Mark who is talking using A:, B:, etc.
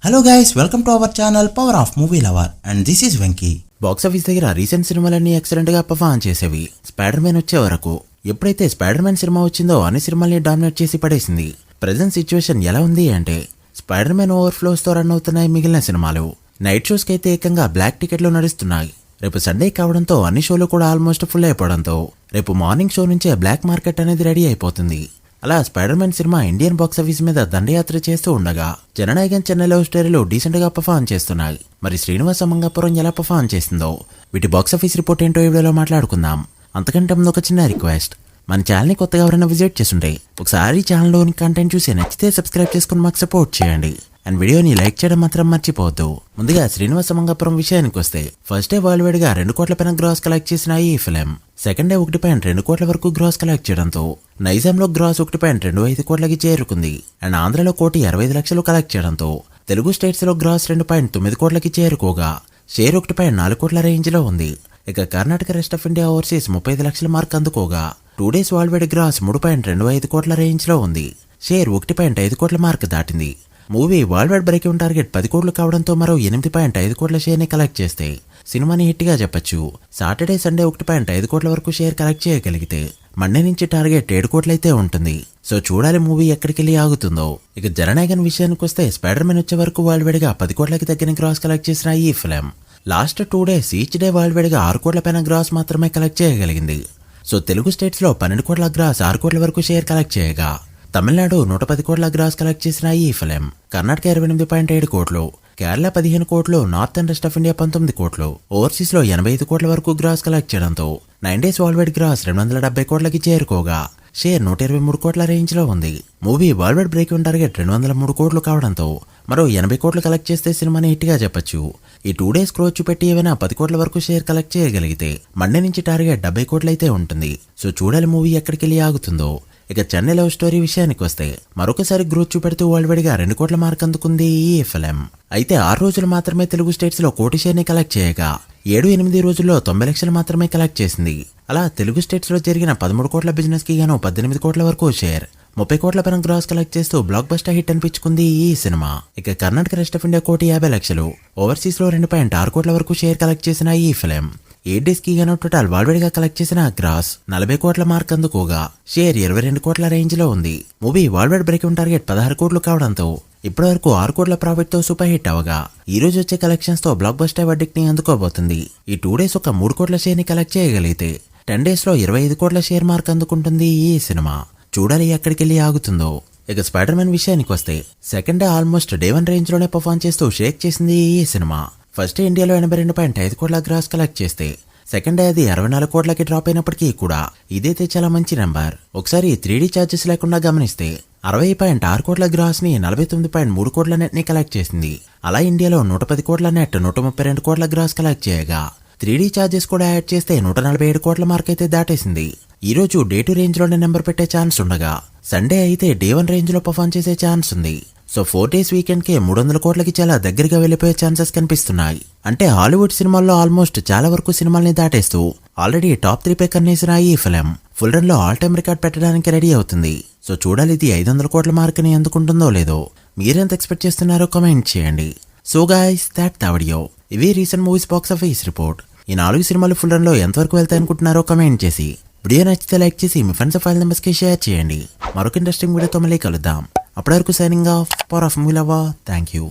A: Hello guys, welcome to our channel power of movie lover and this is Venky.
B: Box office దగ్గర recent సినిమాలన్నీ excellent గా perform చేసేవి. Spider man వచ్చే వరకు ఎప్పుడైతే స్పైడర్ మ్యాన్ సినిమా వచ్చిందో అన్ని సినిమాల్ని డామినేట్ చేసి పడేసింది. ప్రెజెంట్ సిచ్యువేషన్ ఎలా ఉంది అంటే స్పైడర్ మ్యాన్ ఓవర్ఫ్లోస్ తో రన్ అవుతున్నాయి మిగిలిన సినిమాలు. నైట్ షోస్ కి అయితే ఏకంగా బ్లాక్ టికెట్లు నడుస్తున్నాయి. రేపు సండే కావడంతో అన్ని షోలు కూడా ఆల్మోస్ట్ ఫుల్ అయిపోవడంతో రేపు మార్నింగ్ షో నుంచే బ్లాక్ మార్కెట్ అనేది రెడీ అయిపోతుంది. అలా spider man cinema Indian box office మీద దండయాత్ర చేస్తూ ఉండగా జననాయకన్ చెన్నై లవ్ స్టోరీలు డీసెంట్ గా పర్ఫార్మ్ చేస్తున్నాయి. మరి శ్రీనివాస మంగాపురం ఎలా పర్ఫార్మ్ చేసిందో వీటి బాక్స్ ఆఫీస్ రిపోర్ట్ ఏంటో ఈ వీడియోలో మాట్లాడుకుందాం. అంతకంటే ముందు ఒక చిన్న రిక్వెస్ట్, మన ఛానల్ ని కొత్తగా ఎవరైనా విజిట్ చేస్తుంటే ఒకసారి ఛానల్లోని కంటెంట్ చూసి నచ్చితే సబ్స్క్రైబ్ చేసుకుని మాకు సపోర్ట్ చేయండి అండ్ వీడియోని లైక్ చేయడం మాత్రం మర్చిపోవద్దు. ముందుగా శ్రీనివాస మంగాపురం విషయానికి వస్తే ఫస్ట్ డే వరల్డ్ వైడ్ గా 2 కోట్ల పైన గ్రాస్ కలెక్ట్ చేసిన ఈ ఫిలిం సెకండ్ డే 1.2 కోట్ల వరకు గ్రాస్ కలెక్ట్ చేయడంతో నైజాంలో గ్రాస్ 1.25 కోట్లకి చేరుకుంది అండ్ ఆంధ్రలో 1,65,00,000 కలెక్ట్ చేయడంతో తెలుగు స్టేట్స్ లో గ్రాస్ 2.9 కోట్లకి చేరుకోగా షేర్ 1.4 కోట్ల రేంజ్ లో ఉంది. ఇక Karnataka rest of India overseas 35 లక్షల మార్క్ అందుకోగా 2 డేస్ వరల్డ్ వైడ్ గ్రాస్ 3.25 కోట్ల రేంజ్ లో ఉంది. షేర్ 1.5 కోట్ల మార్క్ దాటింది. Movie world wide break even target 10 కోట్లు కావడంతో మరో 8.5 కోట్ల షేర్ ని కలెక్ట్ చేస్తే సినిమాని హిట్ గా చెప్పొచ్చు. సాటర్డే సండే 1.5 కోట్ల వరకు షేర్ కలెక్ట్ చేయగలిగితే మండే నుంచి టార్గెట్ 7 కోట్లయితే ఉంటుంది. సో చూడాలి మూవీ ఎక్కడికెళ్ళి ఆగుతుందో. ఇక జననాయకన్ విషయానికి వస్తే స్పైడర్ మ్యాన్ వచ్చే వరకు వరల్డ్ వైడ్ గా 10 కోట్లకి తగ్గిన గ్రాస్ కలెక్ట్ చేసిన ఈ film last 2 days each day world wide గా 6 కోట్ల పైన గ్రాస్ మాత్రమే కలెక్ట్ చేయగలిగింది. సో తెలుగు స్టేట్స్ లో 12 కోట్ల గ్రాస్ 6 కోట్ల వరకు షేర్ కలెక్ట్ చేయగా తమిళనాడు 110 కోట్ల గ్రాస్ కలెక్ట్ చేసిన ఈ ఫిలిం కర్ణాటక 28.7 కోట్లు, కేరళ 15 కోట్లు, north and west of India 19 కోట్లు, ఓవర్సీస్ లో 85 కోట్ల వరకు గ్రాస్ కలెక్ట్ చేయడంతో 9 డేస్ వరల్డ్ వైడ్ గ్రాస్ 270 కోట్లకి చేరుకోగా షేర్ 123 కోట్ల రేంజ్ లో ఉంది. Movie world wide break even target 203 కోట్లు కావడంతో మరో 80 కోట్లు కలెక్ట్ చేస్తే సినిమాని హిట్ గా చెప్పొచ్చు. ఈ 2 డేస్ క్రోచ్ చూపెట్టి ఏమైనా 10 కోట్ల వరకు షేర్ కలెక్ట్ చేయగలిగితే మండే నుంచి టార్గెట్ 70 కోట్లయితే ఉంటుంది. సో చూడాలి మూవీ ఎక్కడికెళ్ళి ఆగుతుందో. ఇక చెన్నై లవ్ స్టోరీ విషయానికి వస్తే మరొకసారి గ్రోత్ చూపెడుతూ వరల్డ్ వైడ్ గా 2 కోట్ల మార్క్ అందుకుంది ఈ ఫిలిం. అయితే 6 రోజులు మాత్రమే తెలుగు స్టేట్స్ లో 1 కోటి షేర్ ని కలెక్ట్ చేయగా 7-8 రోజుల్లో 90 లక్షలు మాత్రమే కలెక్ట్ చేసింది. అలా తెలుగు స్టేట్స్ లో జరిగిన 13 కోట్ల బిజినెస్ కి గాను 18 కోట్ల వరకు షేర్ 30 కోట్ల పైన గ్రాస్ కలెక్ట్ చేస్తూ బ్లాక్ బస్టర్ హిట్ అనిపించుకుంది ఈ సినిమా. ఇక Karnataka rest of India 1,50,00,000, overseas లో 2.6 కోట్ల వరకు షేర్ కలెక్ట్ చేసిన ఈ ఫిలిం 8 డేస్ కి గాను టోటల్ వరల్డ్ వైడ్ గా కలెక్ట్ చేసిన గ్రాస్ 40 కోట్ల మార్క్ అందుకోగా షేర్ 22 కోట్ల రేంజ్ లో ఉంది. Movie world wide break even target 16 కోట్లు కావడంతో ఇప్పటివరకు 6 కోట్ల ప్రాఫిట్ తో సూపర్ హిట్ అవగా ఈ రోజు వచ్చే కలెక్షన్స్ తో బ్లాక్ బస్టర్ వర్డిక్ట్ ని అందుకోబోతుంది. ఈ 2 డేస్ ఒక 3 కోట్ల షేర్ ని కలెక్ట్ చేయగలిగితే 10 డేస్ లో 25 కోట్ల షేర్ మార్క్ అందుకుంటుంది ఈ సినిమా. చూడాలి ఎక్కడికెళ్ళి ఆగుతుందో. ఇక స్పైడర్ మ్యాన్ విషయానికి వస్తే second day almost day 1 range లోనే పర్ఫార్మ్ చేస్తూ షేక్ చేసింది ఈ సినిమా. ఫస్ట్ డే ఇండియాలో 82.5 కోట్ల గ్రాస్ కలెక్ట్ చేస్తే సెకండ్ డే అది 64 కోట్లకి డ్రాప్ అయినప్పటికీ కూడా ఇదైతే చాలా మంచి నెంబర్. ఒకసారి 3D ఛార్జెస్ లేకుండా గమనిస్తే 60.6 కోట్ల గ్రాస్ ని 49.3 కోట్ల నెట్ ని కలెక్ట్ చేసింది. అలా ఇండియాలో 110 కోట్ల నెట్ 132 కోట్ల గ్రాస్ కలెక్ట్ చేయగా 3D ఛార్జెస్ కూడా యాడ్ చేస్తే 147 కోట్ల మార్క్ అయితే దాటేసింది. ఈ రోజు డే 2 రేంజ్ లోనే నెంబర్ పెట్టే ఛాన్స్ ఉండగా సండే అయితే డే 1 రేంజ్ లో పర్ఫార్మ్ చేసే ఛాన్స్ ఉంది. సో 4 డేస్ వీకెండ్ కి 300 కోట్లకి చాలా దగ్గరగా వెళ్లిపోయే ఛాన్సెస్ కనిపిస్తున్నాయి. అంటే హాలీవుడ్ సినిమాల్లో ఆల్మోస్ట్ చాలా వరకు సినిమాల్ని దాటేస్తూ ఆల్రెడీ టాప్ 3 పై కన్నేసిన ఈ ఫిలిం ఫుల్ రన్ లో ఆల్ టైమ్ రికార్డ్ పెట్టడానికి రెడీ అవుతుంది. సో చూడాలి ఇది 500 కోట్ల మార్క్ ని అందుకుంటుందో లేదో. మీరెంత ఎక్స్పెక్ట్ చేస్తున్నారో కామెంట్ చేయండి. So guys that the video. ఇవి recent movies box office report. ఈ 4 సినిమాలు ఫుల్ రన్ లో ఎంతవరకు వెళ్తాయి అనుకుంటున్నారో కామెంట్ చేసి వీడియో నచ్చితే లైక్ చేసి మీ ఫ్రెండ్స్ ఫైల్ నెంబర్స్ కి షేర్ చేయండి. మరొక ఇంట్రెస్టింగ్ వీడియోతో మళ్ళీ కలుద్దాం. అప్పటి వరకు signing off power of movie lover. Thank you.